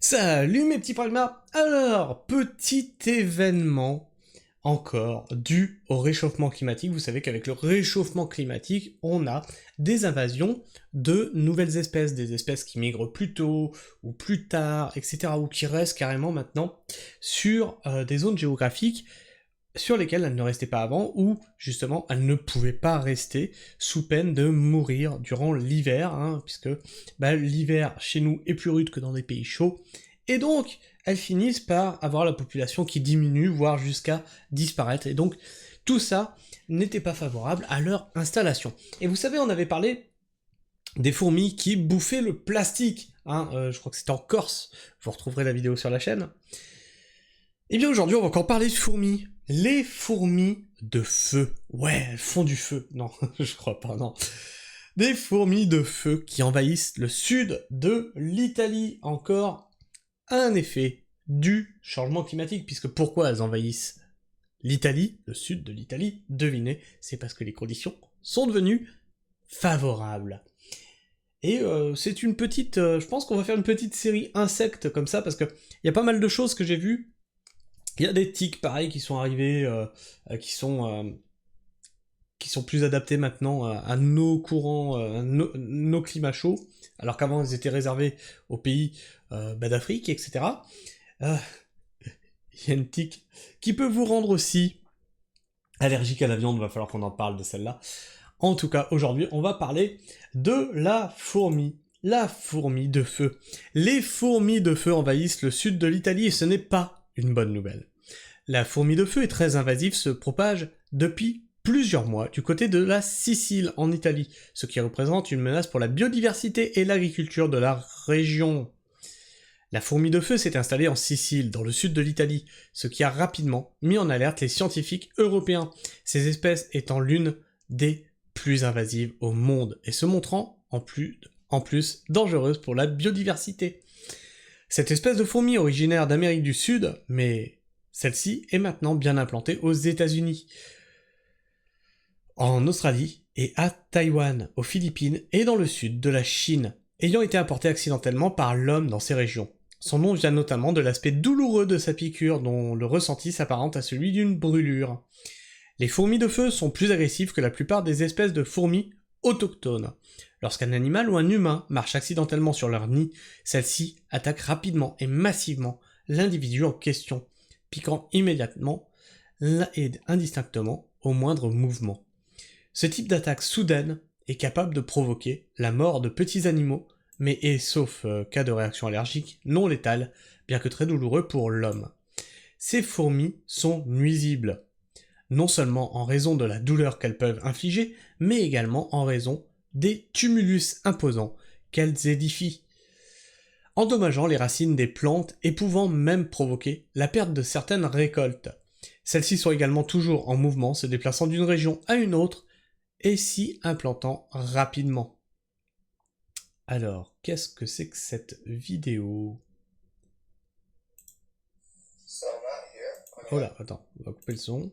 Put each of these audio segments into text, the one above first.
Salut mes petits pragmas. Alors, petit événement encore dû au réchauffement climatique. Vous savez qu'avec le réchauffement climatique, on a des invasions de nouvelles espèces, des espèces qui migrent plus tôt ou plus tard, etc., ou qui restent carrément maintenant sur des zones géographiques sur lesquelles elles ne restaient pas avant, ou justement elles ne pouvaient pas rester sous peine de mourir durant l'hiver, puisque l'hiver chez nous est plus rude que dans des pays chauds, et donc elles finissent par avoir la population qui diminue, voire jusqu'à disparaître, et donc tout ça n'était pas favorable à leur installation. Et vous savez, on avait parlé des fourmis qui bouffaient le plastique, je crois que c'était en Corse, vous retrouverez la vidéo sur la chaîne. Et bien aujourd'hui on va encore parler de fourmis. Les fourmis de feu. Ouais, elles font du feu. Non, je crois pas, non. Des fourmis de feu qui envahissent le sud de l'Italie. Encore un effet du changement climatique, puisque pourquoi elles envahissent l'Italie, le sud de l'Italie? Devinez, c'est parce que les conditions sont devenues favorables. Et c'est une petite... je pense qu'on va faire une petite série insectes comme ça, parce que il y a pas mal de choses que j'ai vues. Il y a des tiques, pareil, qui sont arrivés, qui sont plus adaptés maintenant à nos courants, nos climats chauds, alors qu'avant ils étaient réservés aux pays d'Afrique, etc. Il y a une tique qui peut vous rendre aussi allergique à la viande, va falloir qu'on en parle de celle-là. En tout cas, aujourd'hui, on va parler de la fourmi. La fourmi de feu. Les fourmis de feu envahissent le sud de l'Italie et ce n'est pas une bonne nouvelle. La fourmi de feu est très invasive, se propage depuis plusieurs mois du côté de la Sicile en Italie, ce qui représente une menace pour la biodiversité et l'agriculture de la région. La fourmi de feu s'est installée en Sicile, dans le sud de l'Italie, ce qui a rapidement mis en alerte les scientifiques européens, ces espèces étant l'une des plus invasives au monde et se montrant en plus dangereuse pour la biodiversité. Cette espèce de fourmi originaire d'Amérique du Sud, mais celle-ci est maintenant bien implantée aux États-Unis, en Australie et à Taïwan, aux Philippines et dans le sud de la Chine, ayant été importée accidentellement par l'homme dans ces régions. Son nom vient notamment de l'aspect douloureux de sa piqûre, dont le ressenti s'apparente à celui d'une brûlure. Les fourmis de feu sont plus agressives que la plupart des espèces de fourmis autochtones. Lorsqu'un animal ou un humain marche accidentellement sur leur nid, celle-ci attaque rapidement et massivement l'individu en question, piquant immédiatement et indistinctement au moindre mouvement. Ce type d'attaque soudaine est capable de provoquer la mort de petits animaux, mais est, sauf cas de réaction allergique, non létale, bien que très douloureux pour l'homme. Ces fourmis sont nuisibles, non seulement en raison de la douleur qu'elles peuvent infliger, mais également en raison des tumulus imposants qu'elles édifient, endommageant les racines des plantes et pouvant même provoquer la perte de certaines récoltes. Celles-ci sont également toujours en mouvement, se déplaçant d'une région à une autre et s'y implantant rapidement. Alors, qu'est-ce que c'est que cette vidéo? Oh là, attends, on va couper le son.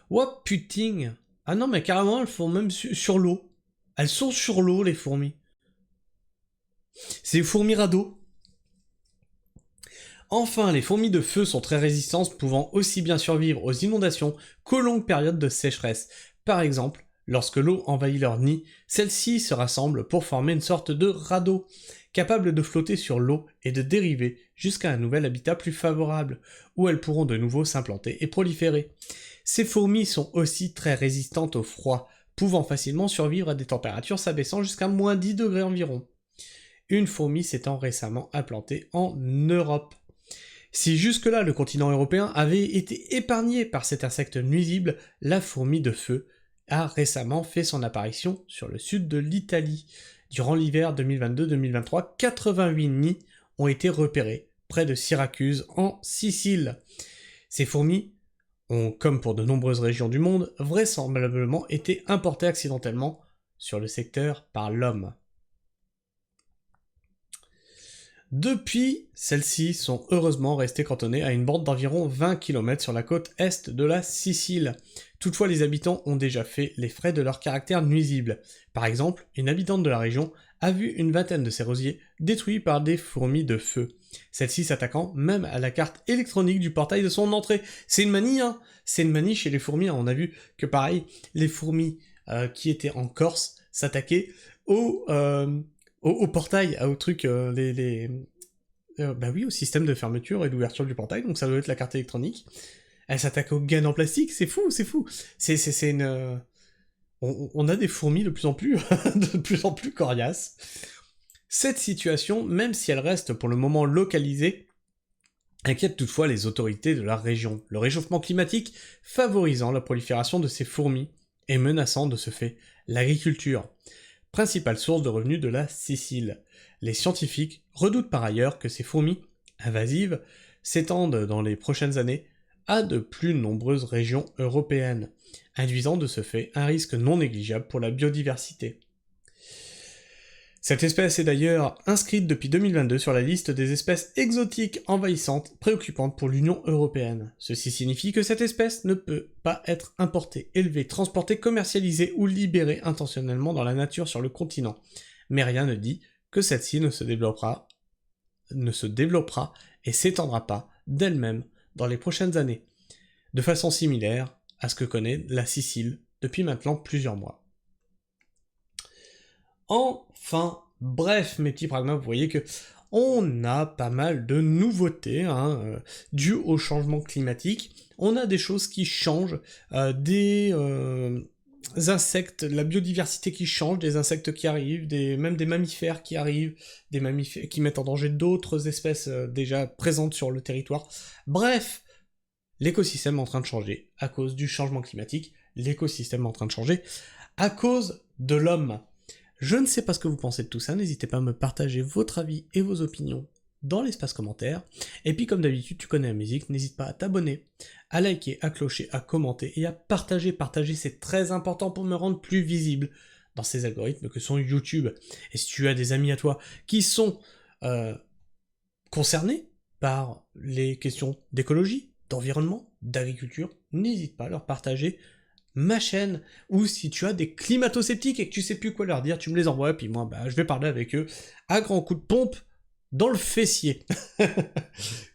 Oh putain! Ah non, mais carrément, elles font même sur l'eau. Elles sont sur l'eau, les fourmis. C'est les fourmis radeaux. Enfin, les fourmis de feu sont très résistantes, pouvant aussi bien survivre aux inondations qu'aux longues périodes de sécheresse. Par exemple, lorsque l'eau envahit leur nid, celles-ci se rassemblent pour former une sorte de radeau, capable de flotter sur l'eau et de dériver jusqu'à un nouvel habitat plus favorable, où elles pourront de nouveau s'implanter et proliférer. Ces fourmis sont aussi très résistantes au froid, pouvant facilement survivre à des températures s'abaissant jusqu'à moins 10 degrés environ. Une fourmi s'étant récemment implantée en Europe. Si jusque-là le continent européen avait été épargné par cet insecte nuisible, la fourmi de feu a récemment fait son apparition sur le sud de l'Italie. Durant l'hiver 2022-2023, 88 nids ont été repérés près de Syracuse en Sicile. Ces fourmis ont, comme pour de nombreuses régions du monde, vraisemblablement été importées accidentellement sur le secteur par l'homme. Depuis, celles-ci sont heureusement restées cantonnées à une bande d'environ 20 km sur la côte est de la Sicile. Toutefois, les habitants ont déjà fait les frais de leur caractère nuisible. Par exemple, une habitante de la région a vu une vingtaine de ses rosiers détruits par des fourmis de feu. Celle-ci s'attaquant même à la carte électronique du portail de son entrée. C'est une manie, hein. C'est une manie chez les fourmis. On a vu que pareil, les fourmis qui étaient en Corse s'attaquaient au portail, au truc, bah oui, au système de fermeture et d'ouverture du portail, donc ça doit être la carte électronique. Elle s'attaque aux gaines en plastique, c'est fou, c'est fou. C'est une... On a des fourmis de plus en plus, de plus en plus coriaces. Cette situation, même si elle reste pour le moment localisée, inquiète toutefois les autorités de la région, le réchauffement climatique favorisant la prolifération de ces fourmis et menaçant de ce fait l'agriculture, principale source de revenus de la Sicile. Les scientifiques redoutent par ailleurs que ces fourmis invasives s'étendent dans les prochaines années à de plus nombreuses régions européennes, induisant de ce fait un risque non négligeable pour la biodiversité. Cette espèce est d'ailleurs inscrite depuis 2022 sur la liste des espèces exotiques envahissantes préoccupantes pour l'Union européenne. Ceci signifie que cette espèce ne peut pas être importée, élevée, transportée, commercialisée ou libérée intentionnellement dans la nature sur le continent. Mais rien ne dit que celle-ci ne se développera et s'étendra pas d'elle-même dans les prochaines années, de façon similaire à ce que connaît la Sicile depuis maintenant plusieurs mois. Enfin, bref, mes petits pragmas, vous voyez que on a pas mal de nouveautés dues au changement climatique. On a des choses qui changent, des insectes, la biodiversité qui change, des insectes qui arrivent, même des mammifères qui arrivent, des mammifères qui mettent en danger d'autres espèces déjà présentes sur le territoire. Bref, l'écosystème est en train de changer à cause du changement climatique, l'écosystème est en train de changer à cause de l'homme. Je ne sais pas ce que vous pensez de tout ça, n'hésitez pas à me partager votre avis et vos opinions dans l'espace commentaire. Et puis comme d'habitude, tu connais la musique, n'hésite pas à t'abonner, à liker, à clocher, à commenter et à partager. Partager, c'est très important pour me rendre plus visible dans ces algorithmes que sont YouTube. Et si tu as des amis à toi qui sont concernés par les questions d'écologie, d'environnement, d'agriculture, n'hésite pas à leur partager ma chaîne, ou si tu as des climato-sceptiques et que tu sais plus quoi leur dire, tu me les envoies, puis moi, je vais parler avec eux à grands coups de pompe dans le fessier.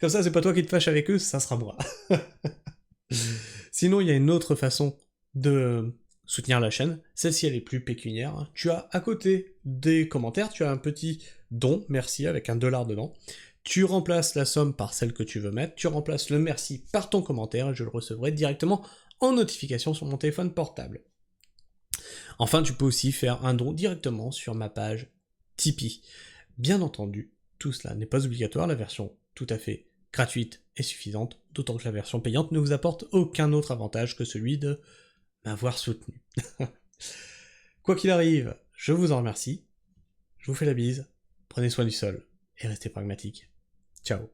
Comme ça, c'est pas toi qui te fâches avec eux, ça sera moi. Sinon, il y a une autre façon de soutenir la chaîne, celle-ci elle est plus pécuniaire. Tu as à côté des commentaires, tu as un petit don, merci, avec $1 dedans. Tu remplaces la somme par celle que tu veux mettre, tu remplaces le merci par ton commentaire, et je le recevrai directement en notification sur mon téléphone portable. Enfin, tu peux aussi faire un don directement sur ma page Tipeee. Bien entendu, tout cela n'est pas obligatoire, la version tout à fait gratuite est suffisante, d'autant que la version payante ne vous apporte aucun autre avantage que celui de m'avoir soutenu. Quoi qu'il arrive, je vous en remercie, je vous fais la bise, prenez soin du sol et restez pragmatiques. Ciao.